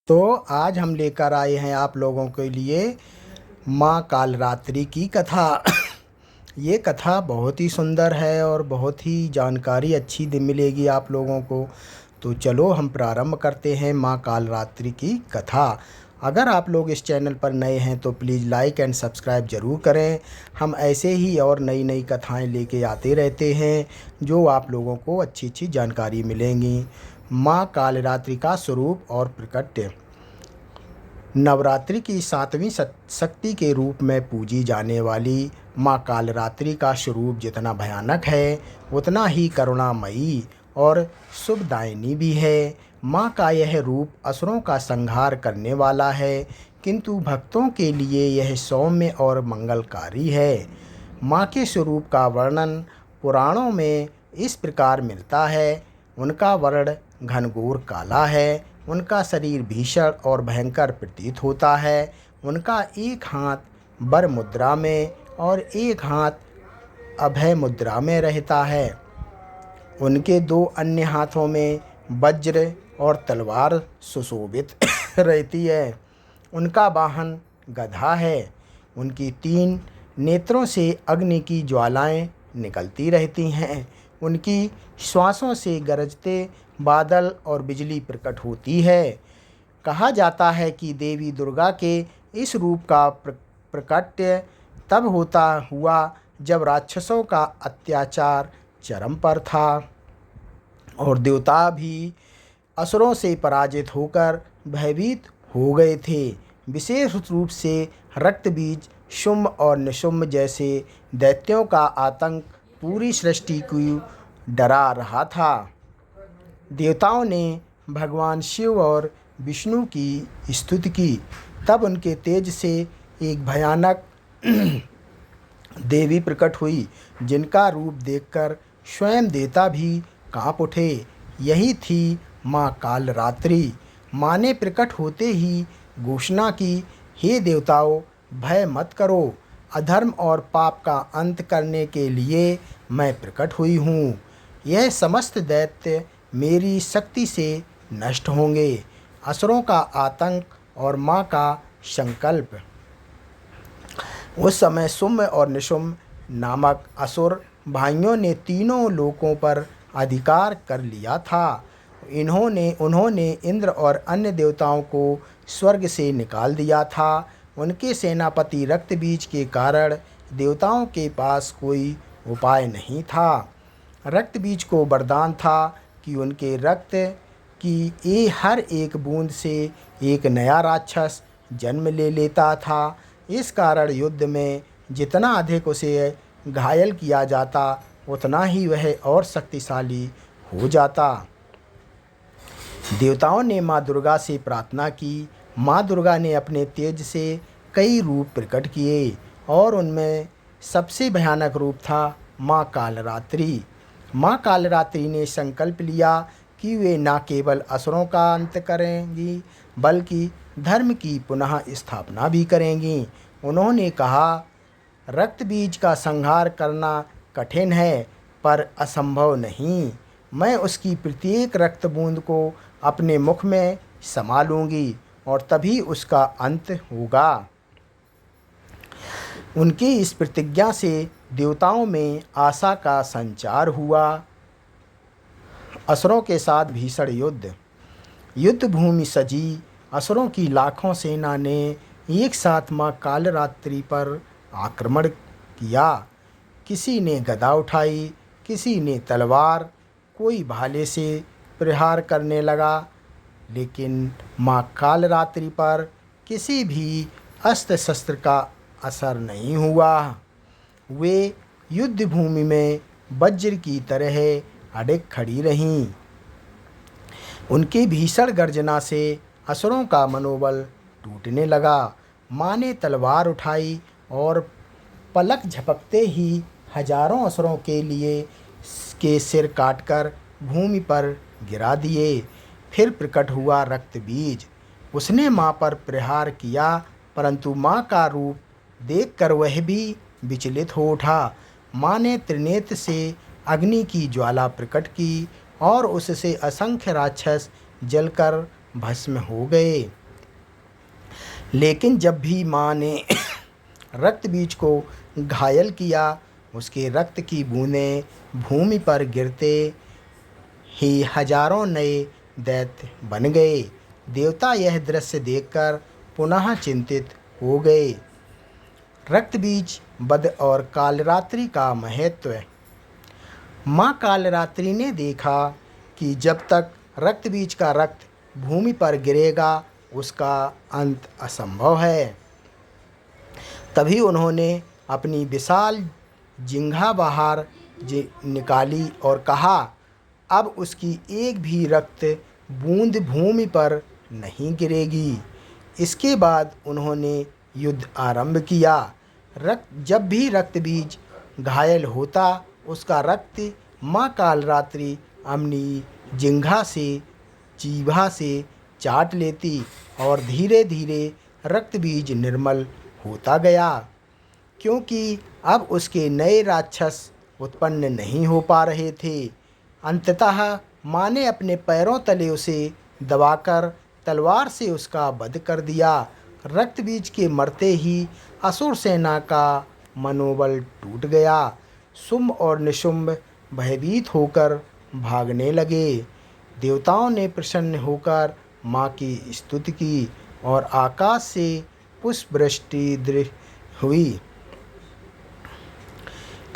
तो आज हम लेकर आए हैं आप लोगों के लिए माँ कालरात्रि की कथा। ये कथा बहुत ही सुंदर है और बहुत ही जानकारी अच्छी मिलेगी आप लोगों को। तो चलो हम प्रारंभ करते हैं माँ कालरात्रि की कथा। अगर आप लोग इस चैनल पर नए हैं तो प्लीज़ लाइक एंड सब्सक्राइब ज़रूर करें। हम ऐसे ही और नई नई कथाएं लेके आते रहते हैं जो आप लोगों को अच्छी अच्छी जानकारी मिलेंगी। माँ कालरात्रि का स्वरूप और प्रकट्य। नवरात्रि की सातवीं शक्ति के रूप में पूजी जाने वाली माँ कालरात्रि का स्वरूप जितना भयानक है उतना ही करुणामयी और शुभदायिनी भी है। माँ का यह रूप असुरों का संहार करने वाला है, किंतु भक्तों के लिए यह सौम्य और मंगलकारी है। माँ के स्वरूप का वर्णन पुराणों में इस प्रकार मिलता है। उनका वर्ण घनघोर काला है, उनका शरीर भीषण और भयंकर प्रतीत होता है। उनका एक हाथ वर मुद्रा में और एक हाथ अभय मुद्रा में रहता है। उनके दो अन्य हाथों में वज्र और तलवार सुशोभित रहती है। उनका वाहन गधा है। उनकी तीन नेत्रों से अग्नि की ज्वालाएं निकलती रहती हैं। उनकी श्वासों से गरजते बादल और बिजली प्रकट होती है। कहा जाता है कि देवी दुर्गा के इस रूप का प्रकट्य तब होता हुआ जब राक्षसों का अत्याचार चरम पर था और देवता भी असुरों से पराजित होकर भयभीत हो गए थे। विशेष रूप से रक्तबीज, शुंभ और निशुंभ जैसे दैत्यों का आतंक पूरी सृष्टि को डरा रहा था। देवताओं ने भगवान शिव और विष्णु की स्तुति की। तब उनके तेज से एक भयानक देवी प्रकट हुई, जिनका रूप देखकर स्वयं देवता भी कांप उठे। यही थी माँ कालरात्रि। माँ ने प्रकट होते ही घोषणा की, हे देवताओं, भय मत करो। अधर्म और पाप का अंत करने के लिए मैं प्रकट हुई हूँ। यह समस्त दैत्य मेरी शक्ति से नष्ट होंगे। असुरों का आतंक और माँ का संकल्प। उस समय शुंभ और निशुंभ नामक असुर भाइयों ने तीनों लोकों पर अधिकार कर लिया था। उन्होंने इंद्र और अन्य देवताओं को स्वर्ग से निकाल दिया था। उनके सेनापति रक्तबीज के कारण देवताओं के पास कोई उपाय नहीं था। रक्तबीज को वरदान था कि उनके रक्त की हर एक बूंद से एक नया राक्षस जन्म ले लेता था। इस कारण युद्ध में जितना अधिक उसे घायल किया जाता उतना ही वह और शक्तिशाली हो जाता। देवताओं ने माँ दुर्गा से प्रार्थना की। माँ दुर्गा ने अपने तेज से कई रूप प्रकट किए और उनमें सबसे भयानक रूप था माँ कालरात्रि। माँ कालरात्रि ने संकल्प लिया कि वे न केवल असुरों का अंत करेंगी बल्कि धर्म की पुनः स्थापना भी करेंगी। उन्होंने कहा, रक्तबीज का संहार करना कठिन है पर असंभव नहीं। मैं उसकी प्रत्येक रक्त बूंद को अपने मुख में समा लूँगी और तभी उसका अंत होगा। उनकी इस प्रतिज्ञा से देवताओं में आशा का संचार हुआ। असुरों के साथ भीषण युद्ध भूमि सजी। असुरों की लाखों सेना ने एक साथ माँ कालरात्रि पर आक्रमण किया। किसी ने गदा उठाई, किसी ने तलवार, कोई भाले से प्रहार करने लगा, लेकिन माँ कालरात्रि पर किसी भी अस्त्र शस्त्र का असर नहीं हुआ। वे युद्ध भूमि में वज्र की तरह अडिग खड़ी रहीं। उनकी भीषण गर्जना से असुरों का मनोबल टूटने लगा। माँ ने तलवार उठाई और पलक झपकते ही हजारों असुरों के सिर काटकर भूमि पर गिरा दिए। फिर प्रकट हुआ रक्तबीज। उसने माँ पर प्रहार किया, परंतु माँ का रूप देखकर वह भी विचलित हो उठा। माँ ने त्रिनेत्र से अग्नि की ज्वाला प्रकट की और उससे असंख्य राक्षस जलकर भस्म हो गए। लेकिन जब भी माँ ने रक्त बीज को घायल किया, उसके रक्त की बूंदें भूमि पर गिरते ही हजारों नए दैत्य बन गए। देवता यह दृश्य देखकर पुनः चिंतित हो गए। रक्त बीज वध और कालरात्रि का महत्व। माँ कालरात्रि ने देखा कि जब तक रक्त बीज का रक्त भूमि पर गिरेगा उसका अंत असंभव है। तभी उन्होंने अपनी विशाल जिंघा बाहर निकाली और कहा, अब उसकी एक भी रक्त बूंद भूमि पर नहीं गिरेगी। इसके बाद उन्होंने युद्ध आरंभ किया। जब भी रक्त बीज घायल होता उसका रक्त माँ कालरात्रि अपनी जीभा से चाट लेती और धीरे धीरे रक्त बीज निर्मल होता गया, क्योंकि अब उसके नए राक्षस उत्पन्न नहीं हो पा रहे थे। अंततः माँ ने अपने पैरों तले उसे दबाकर तलवार से उसका वध कर दिया। रक्त बीज के मरते ही असुर सेना का मनोबल टूट गया। शुंभ और निशुंभ भयभीत होकर भागने लगे। देवताओं ने प्रसन्न होकर माँ की स्तुति की और आकाश से पुष्पवृष्टि हुई।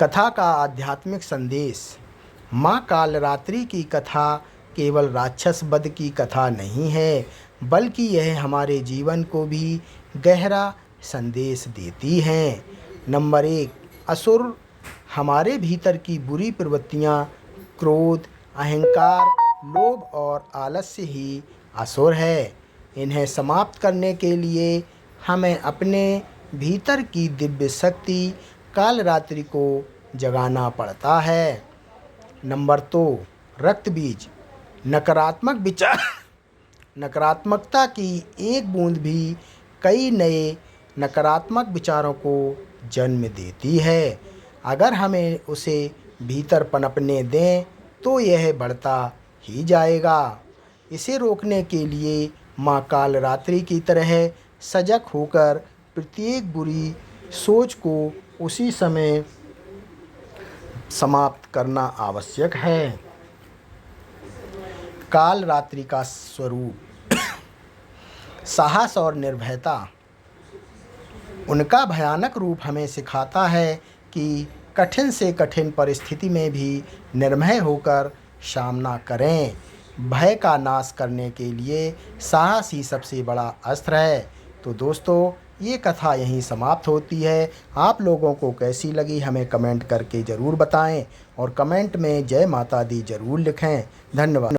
कथा का आध्यात्मिक संदेश। माँ कालरात्रि की कथा केवल राक्षस वध की कथा नहीं है, बल्कि यह हमारे जीवन को भी गहरा संदेश देती है। नंबर 1, असुर हमारे भीतर की बुरी प्रवृत्तियाँ, क्रोध, अहंकार, लोभ और आलस्य ही असुर है। इन्हें समाप्त करने के लिए हमें अपने भीतर की दिव्य शक्ति कालरात्रि को जगाना पड़ता है। नंबर 2, रक्त बीज। नकारात्मकता की एक बूंद भी कई नए नकारात्मक विचारों को जन्म देती है। अगर हमें उसे भीतर पनपने दें तो यह बढ़ता ही जाएगा। इसे रोकने के लिए माँ कालरात्रि की तरह सजग होकर प्रत्येक बुरी सोच को उसी समय समाप्त करना आवश्यक है। कालरात्रि का स्वरूप। साहस और निर्भयता। उनका भयानक रूप हमें सिखाता है कि कठिन से कठिन परिस्थिति में भी निर्भय होकर सामना करें। भय का नाश करने के लिए साहस ही सबसे बड़ा अस्त्र है। तो दोस्तों, ये कथा यहीं समाप्त होती है। आप लोगों को कैसी लगी हमें कमेंट करके ज़रूर बताएं और कमेंट में जय माता दी ज़रूर लिखें। धन्यवाद।